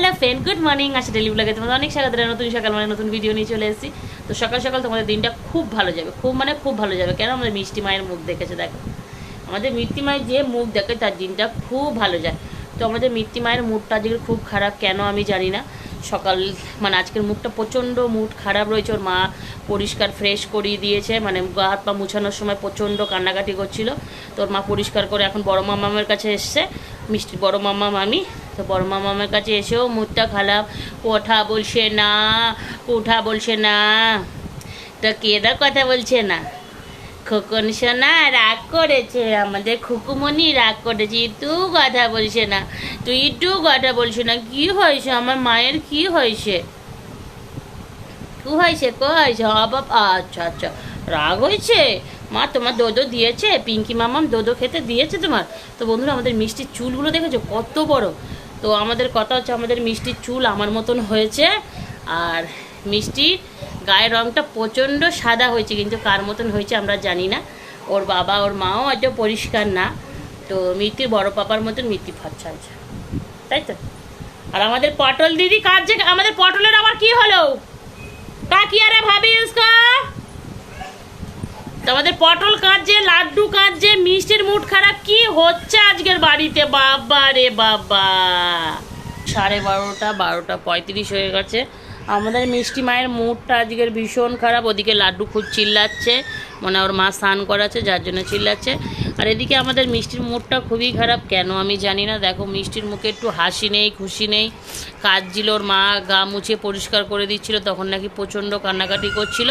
Hello friend, good morning. Asha daily ব্লগে তোমাদের অনেক স্বাগত। নতুন সকাল মানে নতুন ভিডিও নিয়ে চলে এসেছি। তো সকাল সকাল তোমাদের দিনটা খুব ভালো যাবে, খুব ভালো যাবে। কেন? আমাদের মিষ্টি মায়ের মুখ দেখেছে, দেখো আমাদের মিষ্টি মায়ের যে মুখ দেখে তার দিনটা খুব ভালো যায়। তো আমাদের মিষ্টি মায়ের মুডটা আজকে খুব খারাপ, কেন আমি জানি না। সকাল মানে আজকের মুডটা প্রচণ্ড মুড খারাপ রয়েছে। ওর মা পরিষ্কার ফ্রেশ করিয়ে দিয়েছে, মানে গা হাত পা মুছানোর সময় প্রচণ্ড কান্নাকাটি করছিল। তো ওর মা পরিষ্কার করে এখন বড় মামামের কাছে এসছে, মিষ্টি বড় মামা মামি। তো বড় মামামের কাছে এসেও মুডটা খারাপ, কথা বলছে না, তো কেদা কথা বলছে না। খোকন সোনা রাগ করেছে, আমাদের খুকুমনি রাগ করেছে, তুই কথা বলছে না, কি হয়েছে আমার মায়ের? কি হয়েছে আচ্ছা আচ্ছা, রাগ হয়েছে। মা তোমার দোদো দিয়েছে, পিঙ্কি মামাম দোদো খেতে দিয়েছে তোমার? তো বন্ধুরা, আমাদের মিষ্টির চুলগুলো দেখেছো কত বড়। তো আমাদের কথা হচ্ছে, আমাদের মিষ্টির চুল আমার মতন হয়েছে, আর মিষ্টির গায়ের রঙটা প্রচণ্ড সাদা হয়েছে, কিন্তু কার মতন হয়েছে আমরা জানি না। ওর বাবা ওর মাও অত পরিষ্কার না। তো মিষ্টির বড় পাপার মতন মিষ্টি ফর্সা হয়েছে, তাই তো। আর আমাদের পটল দিদি কাঁদছে, আমাদের পটলের আবার কি হলো? কাকিয়া রে ভাবি উস্কা। তো আমাদের পটল কাঁদছে, লাড্ডু কাঁদছে, মিষ্টির মুড খারাপ। কি হচ্ছে আজকের বাড়িতে? বাবা রে বাবা, 12:30 হয়ে গেছে। আমাদের মিষ্টি মায়ের মুডটা আজকের ভীষণ খারাপ। ওদিকে লাড্ডু খুব চিল্লাচ্ছে, মানে ওর মা স্নান করাচ্ছে যার জন্য চিল্লাচ্ছে। আর এদিকে আমাদের মিষ্টির মুডটা খুবই খারাপ, কেন আমি জানি না। দেখো মিষ্টির মুখে একটু হাসি নেই, খুশি নেই। কাঁদছিল, ওর মা গা মুছে পরিষ্কার করে দিচ্ছিল, তখন নাকি প্রচণ্ড কান্নাকাটি করছিল।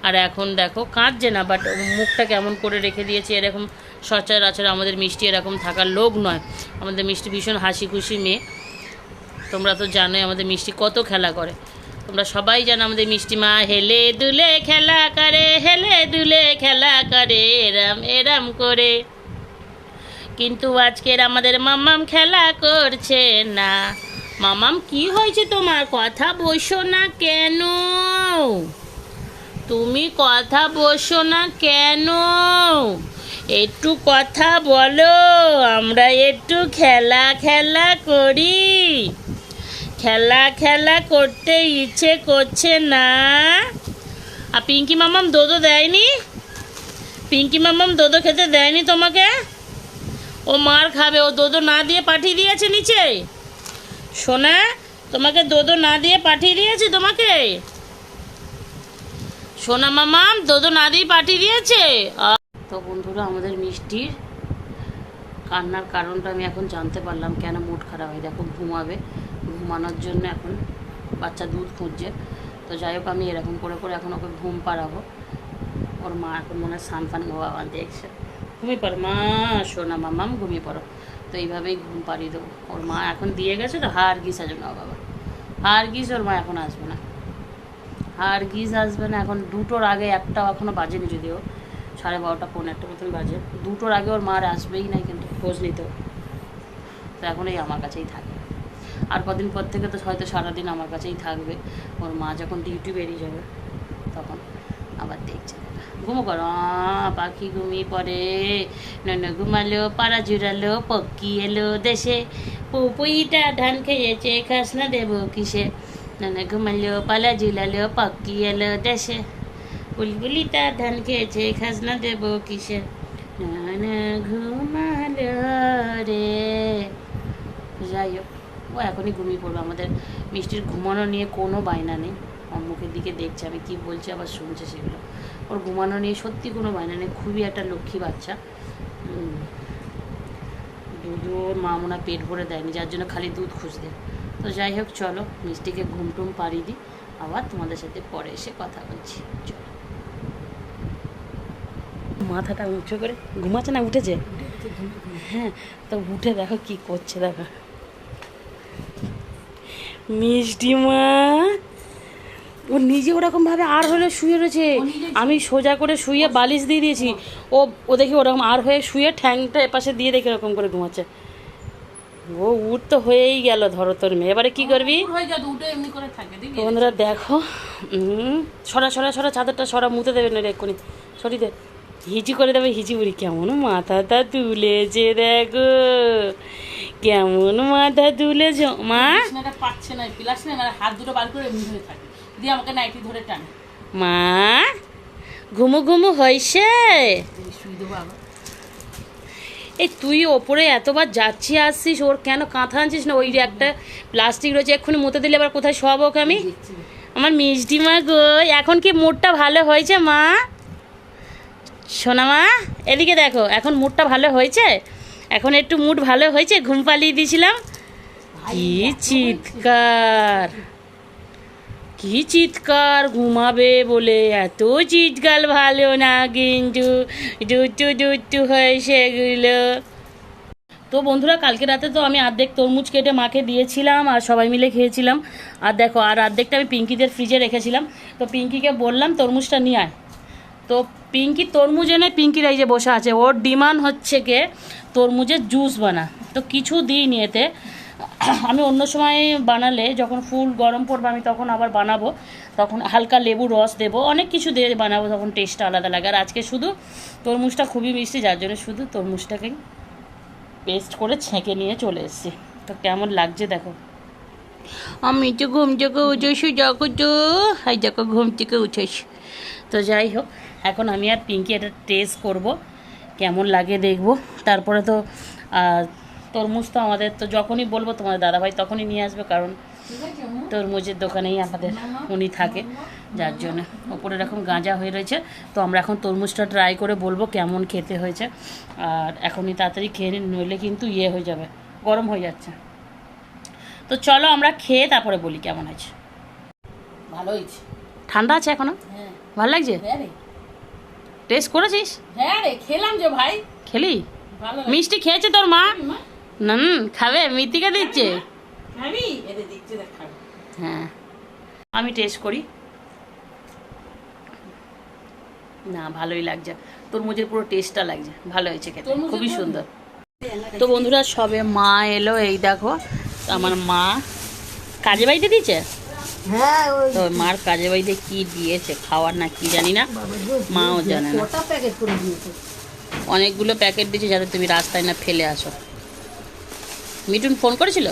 আর এখন দেখো কাঁদছে না, বাট মুখটা কেমন করে রেখে দিয়েছে। এরকম সচরাচর আমাদের মিষ্টি এরকম থাকার লোক নয়। আমাদের মিষ্টি ভীষণ হাসি খুশি মেয়ে। তোমরা তো জানোই আমাদের মিষ্টি কত খেলা করে, তোমরা সবাই জানো আমাদের মিষ্টি মা হেলে দুলে খেলা করে এরম এরম করে। কিন্তু আজকের আমাদের মামাম খেলা করছে না। মামাম কি হয়েছে তোমার? কথা বসো না কেন? তুমি কথা বসো না কেন? একটু কথা বলো, আমরা একটু খেলা করি। খেলা করতে ইচ্ছে করছে না। আর পিঙ্কি মামাম দোদো দেয়নি? পিঙ্কি মামাম দোদো খেতে দেয়নি তোমাকে? ও মার খাবে, ও দোদো না দিয়ে পাঠিয়ে দিয়েছে নিচে। সোনা, তোমাকে দোদো না দিয়ে পাঠিয়ে দিয়েছে তোমাকে? সোনা মামাম দোদো না দিয়ে পাঠিয়ে দিয়েছে। তো বন্ধুরা, আমাদের মিষ্টির কান্নার কারণটা আমি এখন জানতে পারলাম, কেন মুড খারাপ হয়। দেখো ঘুমাবে, ঘুমানোর জন্য এখন বাচ্চা দুধ খুঁজছে। তো যাই হোক, আমি এরকম করে এখন ওকে ঘুম পাড়াবো। ওর মা এখন মনে হয় স্নান ফান বাবা দেখছে। ঘুমিয়ে পড়ো মা, সোনা মামাম ঘুমিয়ে পড়ো। তো এইভাবেই ঘুম পাড়িয়ে দেবো। ওর মা এখন দিয়ে গেছে, তো হারগিজ আসবে না বাবা, হারগিজ ওর মা এখন আসবে না, হারগিজ আসবে না। এখন 2টোর আগে, একটাও এখনও বাজেনি, যদিও 12:30 পৌনে 1টা মতন বাজে। 2টোর আগে ওর মা আর আসবেই নাই, কিন্তু খোঁজ নিতে। তো এখন এই আমার কাছেই থাকে। আর কদিন পর থেকে তো হয়তো সারাদিন আমার কাছেই থাকবে। ওর মা যখন ডিউটি বেরিয়ে যাবে তখন আবার দেখছে। ঘুমো করো পাখি, ঘুমিয়ে পড়ে। নয় ঘুমালো, পাড়া জুড়ালো, পক্ষী এলো দেশে, পুপুইটা ধান খেয়েছে, খাসনা দেবো কিসে। নয় ঘুমালো, পালা ঝুলালো, পক্ষী এলো দেশে, বুলবুলিটা ধান খেয়েছে, খাসনা দেবো কিসে। ঘুমালো রে। যাই হোক, ও এখনই ঘুমিয়ে পড়বে। আমাদের মিষ্টির ঘুমানো নিয়ে কোনো বায়না নেই। ওর মুখের দিকে দেখছে আমি কি বলছি, আবার শুনছে সেগুলো। ওর ঘুমানো নিয়ে সত্যি কোনো বায়না নেই, খুবই একটা লক্ষ্মী বাচ্চা। দুধ ওর মা মনে হয় পেট ভরে দেয়নি, যার জন্য খালি দুধ খুঁজতে। তো যাই হোক, চলো মিষ্টিকে ঘুম পাড়িয়ে দিই, আবার তোমাদের সাথে পরে এসে কথা বলছি। চলো, মাথাটা উঁচু করে ঘুমাচ্ছে না, উঠেছে? হ্যাঁ, তো উঠে দেখো কি করছে। দেখো মিষ্টি মা, ও নিজে ওরকমভাবে আর হলে শুয়ে রয়েছে। আমি সোজা করে শুয়ে বালিশ দিয়ে দিয়েছি, ও দেখি ওরকম আর হয়ে শুয়ে ঠ্যাংটা এপাশে দিয়ে দেখি এরকম করে ঘুমাচ্ছে। ও উঠ তো হয়েই গেল, ধরো তোর মেয়ে, এবারে কি করবি? বন্ধুরা দেখো, সরা চাদরটা সরা, মুতে দেবে না এক্ষুনি, সরি দে। হিচি করে দেবে, হিচি বুড়ি কেমন মাথাটা তুলেছে দেখো, কেমন মাথা তুলেছ মা। পাচ্ছে না পিলাস না, হাত দুটো বার করে এমনি ধরে থাকে, দিয়ে আমাকে নাইটি ধরে টানে। মা ঘুমু ঘুমু হয়েছে? শুয়ে দেবো আবার। এই তুই ওপরে এতবার যাচ্ছি আসছিস, ওর কেন কাঁথা আনছিস না? ওই যে একটা প্লাস্টিক রয়েছে, এক্ষুনি মুতে দিলে আবার কোথায় শোয়াবো ওকে আমি? আমার মিষ্টি মা গো, এখন কি মুডটা ভালো হয়েছে মা? সোনা মা এদিকে দেখো, এখন মুডটা ভালো হয়েছে? এখন একটু মুড ভালো হয়েছে? ঘুম পালিয়ে দিয়েছিলাম। কি চিৎকার, কি চিৎকার, ঘুমাবে বলে এত চিৎকার ভালো না, কিন্তু দুটু দুটু হয় সেগুলো। তো বন্ধুরা, কালকে রাতে তো আমি অর্ধেক তরমুজ কেটে মাকে দিয়েছিলাম আর সবাই মিলে খেয়েছিলাম। আর দেখো, আর অর্ধেকটা আমি পিঙ্কিদের ফ্রিজে রেখেছিলাম। তো পিঙ্কিকে বললাম তরমুজটা নিয়ে আয়, তো পিঙ্কি তরমুজ এনে পিঙ্কির এই যে বসে আছে, ওর ডিমান্ড হচ্ছে কে তরমুজের জুস বানা। তো কিছু দিইনি এতে, আমি অন্য সময় বানালে যখন ফুল গরম পড়বে আমি তখন আবার বানাবো, তখন হালকা লেবু রস দেবো, অনেক কিছু দিয়ে বানাবো, তখন টেস্টটা আলাদা লাগে। আর আজকে শুধু তরমুজটা খুবই মিষ্টি, যার জন্য শুধু তরমুজটাকেই পেস্ট করে ছেঁকে নিয়ে চলে এসেছি। তো কেমন লাগছে দেখো। আমি তো ঘুম থেকে উঠেছি, দেখো তো, হাই দেখো ঘুম থেকে উঠেছি। তো যাই হোক, এখন আমি আর পিঙ্কি এটা টেস্ট করব, কেমন লাগে দেখব। তারপরে তো তরমুজ তো আমাদের, তো যখনই বলবো তোমাদের দাদাভাই তখনই নিয়ে আসবে, কারণ তরমুজের দোকানেই আমাদের উনি থাকে, যার জন্য। ওপরে এরকম গাঁজা হয়ে রয়েছে, তো আমরা এখন তরমুজটা ট্রাই করে বলবো কেমন খেতে হয়েছে। আর এখনই তাড়াতাড়ি খেয়ে নিন, নইলে কিন্তু ইয়ে হয়ে যাবে, গরম হয়ে যাচ্ছে। তো চলো আমরা খেয়ে তারপরে বলি কেমন হয়েছে। ভালো হয়েছে। ঠান্ডা আছে এখনো? হ্যাঁ। ভালো লাগছে? হ্যাঁ রে, টেস্ট করেছিস? হ্যাঁ রে, খেলাম যে ভাই। খেলি? ভালো মিষ্টি খেয়েছে তোর মা? না খাবে, মৃত্তিকা দিচ্ছে। খাবি? এতে দিচ্ছে, দেখ খাবি। হ্যাঁ, আমি টেস্ট করি। না, ভালোই লাগছে, তরমুজের পুরো টেস্টটা লাগছে, ভালো হয়েছে খেতে, খুবই সুন্দর। তো বন্ধুরা, সবে মা এলো, এই দেখো আমার মা কাজে বাড়িতে দিয়েছে। হ্যাঁ, তো মার কাজে বাড়িতে কি দিয়েছে খাওয়ার না কি জানি না, মাও জানে না। কটা প্যাকেট করে দিয়েছে? অনেকগুলো প্যাকেট দিয়েছে যাতে তুমি রাস্তায় না ফেলে আসো। মিঠুন ফোন করেছিল?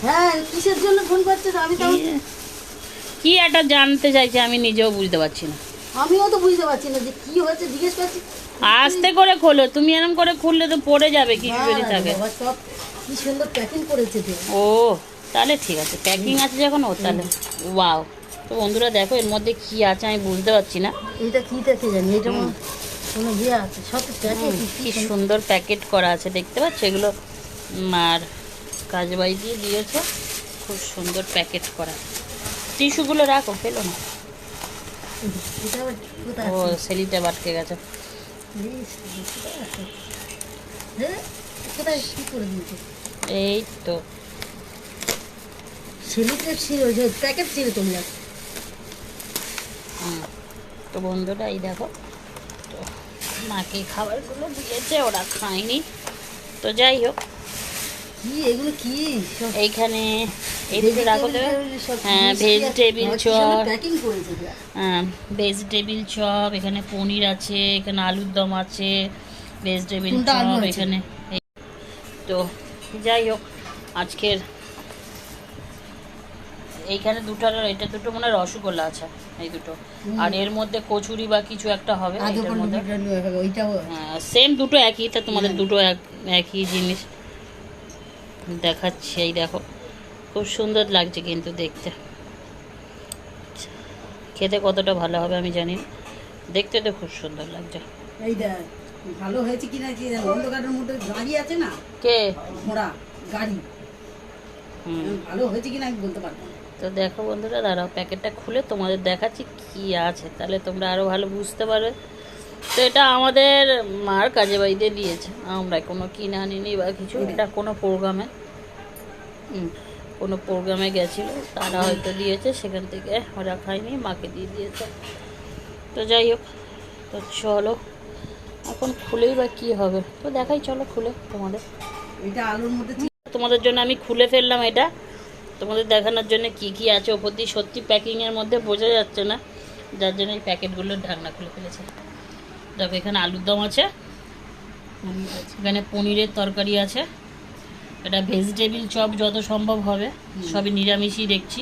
হ্যাঁ, কিসের জন্য ফোন করছে আমি তো? কি একটা জানতে চাইছে, আমি নিজেও বুঝতে পারছি না। আমিও তো বুঝতে পারছি না যে কি হয়েছে, জিজ্ঞেস করছি। আস্তে করে খোলো, তুমি এরকম করে খুললে তো পড়ে যাবে কিছু যদি থাকে। সব কি সুন্দর প্যাকিং করেছে তো। ও তাহলে ঠিক আছে, প্যাকিং আছে যখন, ও তাহলে ওয়াও। তো বন্ধুরা দেখো, এর মধ্যে কি আছে আমি বুঝতে পারছি না। এটা কি দেখে জানি, এটা কোনো ইয়ে আছে, সব প্যাকেট। কি সুন্দর প্যাকেট করা আছে, দেখতে পাচ্ছ? এগুলো মার কাজবাই দিয়ে দিয়েছে, খুব সুন্দর প্যাকেট করা। টিস্যুগুলো রাখো, ফেলো না। ও সেলিটা বাটকে গেছে। এই তো প্যাকেট ছিল তোমরা। তো বন্ধুরা এই দেখো, তো মাকে খাবারগুলো দিয়েছে, ওরা খায়নি। তো যাই হোক, কি এগুলো কি এইখানে এইদিকে রাখো তো। হ্যাঁ, ভেজিটেবিল চপ, হ্যাঁ ভেজিটেবিল চপ, এখানে পনির আছে, এখানে আলুর দম আছে, ভেজিটেবিল চপ এখানে। তো যাই হোক, আজকের এইখানে দুটো, এটা দুটো মনে হয় রসগোল্লা আছে, এই দুটো। আর এর মধ্যে কচুরি বা কিছু একটা হবে এটার মধ্যে। হ্যাঁ, সেম দুটো একই, তা তোমাদের দুটো একই জিনিস দেখাচ্ছি। এই দেখো, খুব সুন্দর লাগছে কিন্তু দেখতে, খেতে কতটা ভালো হবে আমি জানি না, দেখতে তো খুব সুন্দর লাগছে। এই দেখ ভালো হয়েছে কিনা, কি অন্ধকারের মধ্যে গাড়ি আছে না, কে ঘোড়া গাড়ি, ভালো হয়েছে কিনা আমি বলতে পারবো না। তো দেখো বন্ধুরা, দাঁড়াও প্যাকেটটা খুলে তোমাদের দেখাচ্ছি কি আছে, তাহলে তোমরা আরও ভালো বুঝতে পারবে। তো এটা আমাদের মার কাজে বাড়িতে দিয়েছে, আমরা কোনো কিনে আনিনি বা কিছু। এটা কোনো প্রোগ্রামে গেছিলো, তারা হয়তো দিয়েছে, সেখান থেকে ওরা খায়নি, মাকে দিয়ে দিয়েছে। তো যাই হোক, তো চলো এখন খুলেই বা কী হবে, তো দেখাই, চলো খুলে তোমাদের। এটা আলুর মধ্যে তোমাদের জন্য আমি খুলে ফেললাম এটা, তোমাদের দেখানোর জন্য কি কি আছে ওপর দিয়ে। সত্যি প্যাকিংয়ের মধ্যে বোঝা যাচ্ছে না, যার জন্য এই প্যাকেটগুলোর ঢাকনা খুলে ফেলেছে। দেখো এখানে আলুর দম আছে, এখানে পনিরের তরকারি আছে, এটা ভেজিটেবিল চপ যত সম্ভব হবে, সবই নিরামিষই দেখছি।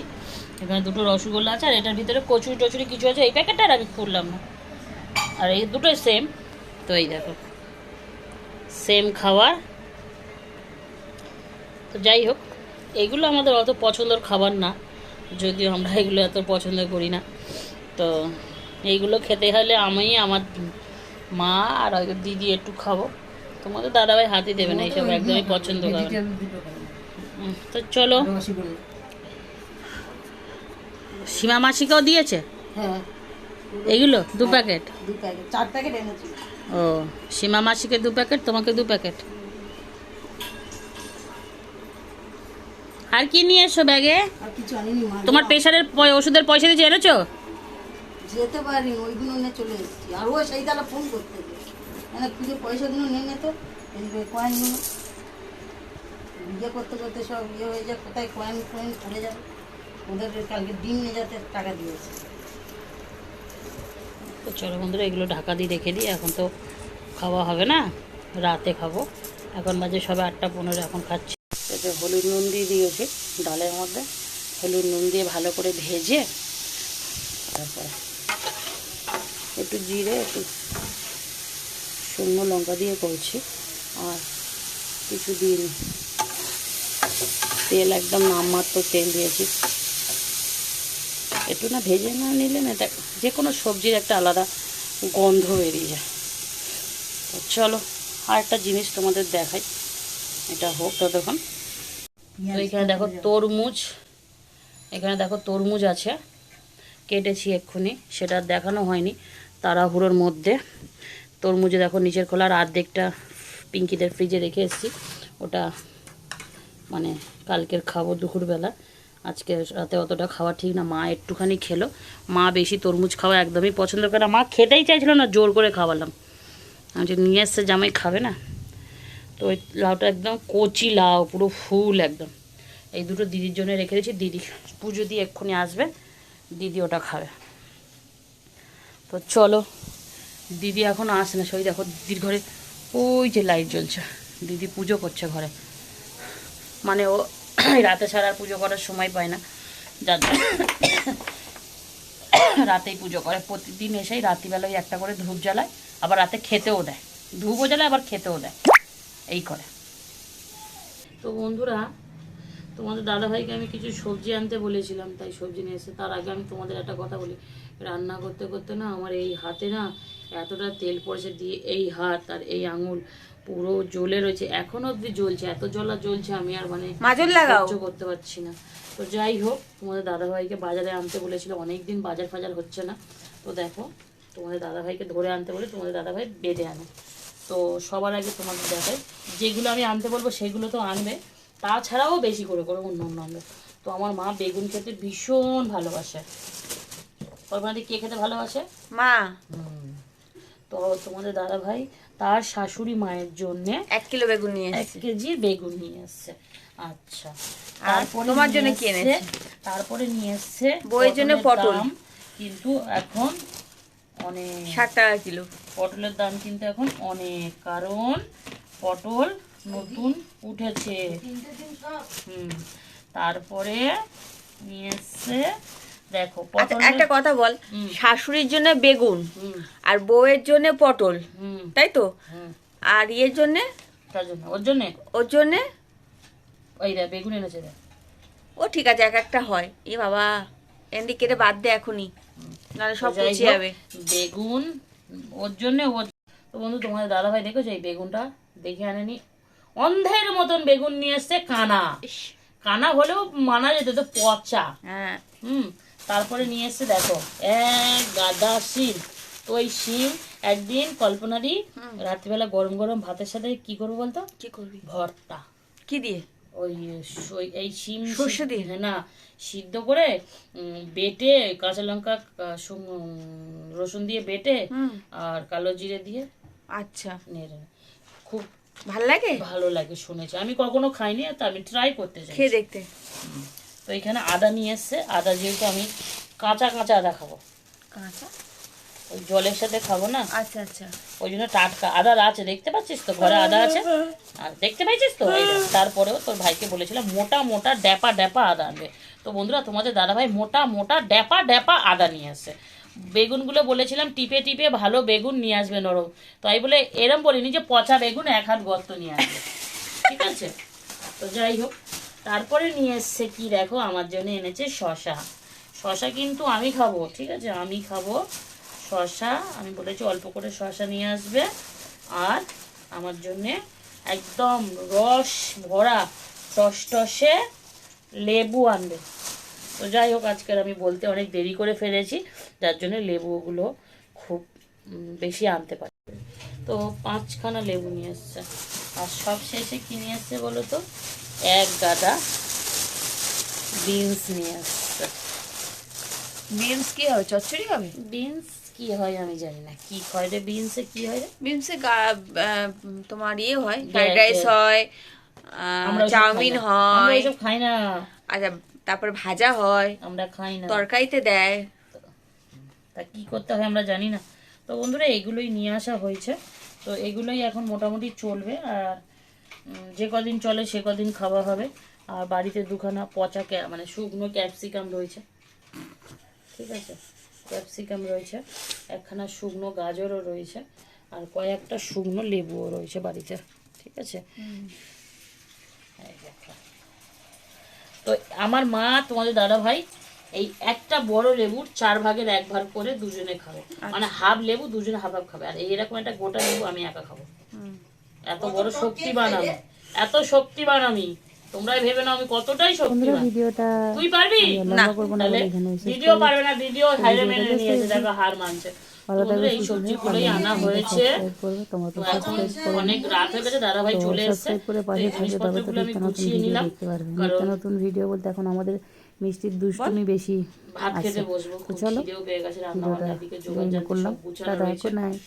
এখানে দুটো রসগোল্লা আছে, আর এটার ভিতরে কচুরি টচুরি কিছু আছে, এই প্যাকেটটা আর আমি খুললাম না। আর এই দুটোই সেম। তো এই দেখো সেম খাবার। তো যাই হোক, এগুলো আমাদের অত পছন্দের খাবার না, যদিও আমরা এগুলো এত পছন্দ করি না। তো এইগুলো খেতে হলে আমি, আমার মা আর হয়তো দিদি একটু খাবো। তোমাদের দাদাভাই হাতই দেবে না, এইসব একদমই পছন্দ করে না। তো চলো, সীমা মাসিকেও দিয়েছে হ্যাঁ এইগুলো 2 প্যাকেট। 4 প্যাকেট এনেছি। ও, সীমা মাসিকে 2 প্যাকেট, তোমাকে 2 প্যাকেট। আর কি নিয়ে এসো ব্যাগে? আর কিছু আনিনি মা। তোমার প্রেশারের ওষুধের পয়সা দিয়েছে, এনেছো? যেতে পারিনি, ওইগুলো নিয়ে চলে এসেছি। আর ওই সেই তাহলে ফোন করতে মানে খুঁজে পয়সাগুলো নিয়ে নিত, কয়েনগুলো বিয়ে করতে করতে সব ইয়ে হয়ে যায়, কোথায় কয়েন কয়েন পড়ে যাবে। ওদের কালকে ডিম নিয়ে যেতে টাকা দিয়েছে। তো চলো বন্ধুরা, এগুলো ঢাকা দিয়ে রেখে দিই, এখন তো খাওয়া হবে না, রাতে খাবো। এখন বাজে সবে 8:15, এখন খাচ্ছি। এতে হলুদ নুন দিয়ে দিয়েছি ডালের মধ্যে, হলুদ নুন দিয়ে ভালো করে ভেজে তারপরে একটু জিরে, একটু শুকনো লঙ্কা দিয়ে করছি, আর কিছু দিইনি, তেল একদম নামমাত্র তেল দিয়েছি। একটু না ভেজে না নিলে না, এটা যে কোনো সবজির একটা আলাদা গন্ধ বেরিয়ে যায়। তো চলো, আর একটা জিনিস তোমাদের দেখাই, এটা হোক ততক্ষণ। তো এখানে দেখো তরমুজ, এখানে দেখো তরমুজ আছে, কেটেছি এক্ষুনি, সেটা দেখানো হয়নি তাড়াহুড়োর মধ্যে। তরমুজে দেখো নিচের খোলার অর্ধেকটা পিঙ্কিদের ফ্রিজে রেখে এসেছি, ওটা মানে কালকের খাবো দুপুরবেলা। আজকে রাতে অতটা খাওয়া ঠিক না, মা একটুখানি খেলো। মা বেশি তরমুজ খাওয়া একদমই পছন্দ করে না, মা খেতেই চাইছিল না, জোর করে খাওয়ালাম। আমি যে নিয়ে এসছে জামাই খাবে না। তো ওই লাউটা একদম কচি লাউ, পুরো ফুল একদম। এই দুটো দিদির জন্য রেখে দিয়েছি, দিদি পুজো দিয়ে এক্ষুনি আসবে, দিদি ওটা খাবে। তো চলো, দিদি এখন আসে না, সেই দেখো দিদির ঘরে ওই যে লাইট জ্বলছে, দিদি পুজো করছে ঘরে। মানে ও রাতে ছাড়া পুজো করার সময় পায় না, যার রাতেই পুজো করে। প্রতিদিন এসেই রাত্রিবেলায় একটা করে ধূপ জ্বালায়, আবার রাতে খেতেও দেয়, ধূপও জ্বালায় আবার খেতেও দেয়, এই করে। তো বন্ধুরা, তোমাদের দাদাভাইকে আমি কিছু সবজি আনতে বলেছিলাম, তাই সবজি নিয়ে এসে। তার আগে আমি তোমাদের একটা কথা বলি, রান্না করতে করতে না আমার এই হাতে না এতটা তেল পড়েছে, দিয়ে এই হাত আর এই আঙুল পুরো জ্বলে রয়েছে, এখনো অবধি জ্বলছে, এত জ্বলা জ্বলছে, আমি আর মানে সহ্য করতে পারছি না। তো যাই হোক, তোমাদের দাদাভাইকে বাজারে আনতে বলেছিল, অনেকদিন বাজার ফাজার হচ্ছে না। তো দেখো, তোমাদের দাদাভাইকে ধরে আনতে বলে তোমাদের দাদাভাই বেঁধে আনে। তো সবার আগে তোমাদের দেখাই, যেগুলো আমি আনতে বলবো সেগুলো তো আনবে, তাছাড়াও বেশি করে করে অন্য অন্য আনবে। তো আমার মা বেগুন খেতে ভীষণ ভালোবাসে। কল্পনাদি কে খেতে ভালোবাসে? মা। তো তোমাদের দাদা ভাই তার শাশুড়ি মায়ের জন্য 1 কিলো বেগুন নিয়ে 1 কেজি বেগুন নিয়ে এসছে। আচ্ছা, আর তোমার জন্য কি এনেছে? তারপরে নিয়ে এসছে বউয়ের জন্য পটল, কিন্তু এখন অনেক 60 টাকা কিলো। পটলের দাম কিন্তু এখন অনেক, কারণ পটল নতুন উঠেছে। তারপরে নিয়ে এসছে দেখো পটল। একটা কথা বল, শাশুড়ির জন্য বেগুন আর বউয়ের জন্য পটল, তাই তো? আর এর জন্য, তার জন্য, ওর জন্য ওই রে বেগুন এনেছে রে। ও ঠিক আছে, এক একটা হয়। এ বাবা, এন্ডি কেটে বাদ দে এখনই, নাহলে সব পচে যাবে। বেগুন ওর জন্য। তো বন্ধু, তোমাদের দাদা ভাই দেখেছো এই বেগুনটা দেখে আনেনি, অন্ধের মতন বেগুন নিয়ে এসছে, কানা কানা হলেও মানা যেত, তো পচা। হ্যাঁ। তারপরে নিয়ে এসছে দেখো এক গাদা শিম। তো ওই শিম একদিন কল্পনাদি রাত্রিবেলা গরম গরম ভাতের সাথে কি করবো বলতো? কি করবি? ভর্তা। কি দিয়ে? ওই এই শিম সর্ষে দিয়ে না, সিদ্ধ করে বেটে কাঁচা লঙ্কা রসুন দিয়ে বেটে আর কালো জিরে দিয়ে। আচ্ছা, নেড়ে খুব ভালো লাগে শুনেছি, আমি কখনো খাইনি, তো আমি ট্রাই করতে চাই, খেয়ে দেখতে। তো এখানে আদা নিয়ে এসছে, আদা যেহেতু আমি কাঁচা কাঁচা আদা খাবো, কাঁচা ওই জলের সাথে খাবো না। আচ্ছা আচ্ছা। ওই জন্য টাটকা আদা আছে, দেখতে পাচ্ছিস তো ঘরে আদা আছে, আর দেখতে পাইছিস তো এই দেখ। তারপরেও তোর ভাইকে বলেছিলাম মোটা মোটা ড্যাপা ড্যাপা আদা আনবে। তো বন্ধুরা তোমাদের দাদাভাই মোটা মোটা ড্যাপা ড্যাপা আদা নিয়ে আসে। বেগুনগুলো বলেছিলাম টিপে টিপে ভালো বেগুন নিয়ে আসবে নরম, তো আমি বলে এরম বলিনি যে পচা বেগুন 1 হাত গর্ত নিয়ে আসবে, ঠিক আছে। তো যাই হোক, তারপরে নিয়ে এসছে কি দেখো, আমার জন্য এনেছে শশা। শশা কিন্তু আমি খাবো, ঠিক আছে, আমি খাবো শশা। আমি বলেছি অল্প করে শশা নিয়ে আসবে, আর আমার জন্যে একদম রস ভরা টসটসে লেবু আনবে। তো যাই হোক, আজকের আমি বলতে অনেক দেরি করে ফেলেছি, যার জন্য লেবুগুলো খুব বেশি আনতে পারি। তো 5খানা লেবু নিয়ে এসছে, আর সব শেষে কি নিয়ে এসছে বলো তো, 1 গাদা বিনস নিয়ে আসছে। বিনস কি হবে, চচ্চড়ি হবে? বিনস কি হয় আমি জানি না, কি হয় রে বিনসে, কি হয় রে? বিনসে তোমার ইয়ে হয়, ফ্রাইড রাইস হয়, আমরা ওইসব চাউমিন খাই না। আমরা হয়, ওইসব খাই না, আচ্ছা তারপর ভাজা হয়, আমরা খাই না, তরকারিতে দেয়। তা কি করতে হয় আমরা জানি না। তো বন্ধুরা এগুলোই নিয়ে আসা হয়েছে, তো এগুলোই এখন মোটামুটি চলবে, আর যে কদিন চলে সে কদিন খাওয়া হবে। আর বাড়িতে 2খানা পচা মানে শুকনো ক্যাপসিকাম রয়েছে, ঠিক আছে, ক্যাপসিকাম রয়েছে, 1খানা শুকনো গাজরও রয়েছে, আর কয়েকটা শুকনো লেবুও রয়েছে বাড়িতে, ঠিক আছে। এই দেখো। তো আমার মা তোমাদের দাদা ভাই এই একটা বড় লেবুর 4 ভাগের 1 ভাগ করে দুজনে খাবে, মানে হাফ লেবু দুজনে হাফ হাফ খাবে, আর এইরকম একটা গোটা লেবু আমি একা খাবো। এত বড় শক্তিবান আমি, এত শক্তিবান আমি, তোমরাই ভেবে নাও আমি কতটাই শক্তিবান। তুই পারবি না? তাহলে দিদিও পারবে না, দিদিও হাইরে মেনে নিয়েছে, দেখো হার মানছে। বন্ধুরা এই সবজিগুলোই আনা হয়েছে, তো এখন অনেক রাত হয়ে গেছে, দাদা ভাই চলে এসেছে, এই জিনিসপত্রগুলো আমি গুছিয়ে নিলাম, কারণ নতুন ভিডিও বলতে এখন আমাদের মিষ্টির দুষ্টুমি বেশি ভাত খেতে আছে। বসবো, তো খুব চলো খিদেও পেয়ে গেছে, রান্না ভিডিওটা বান্নার দিকে যোগাযোগ করলাম, সব গুছানো টাটা, রয়েছে। Good night.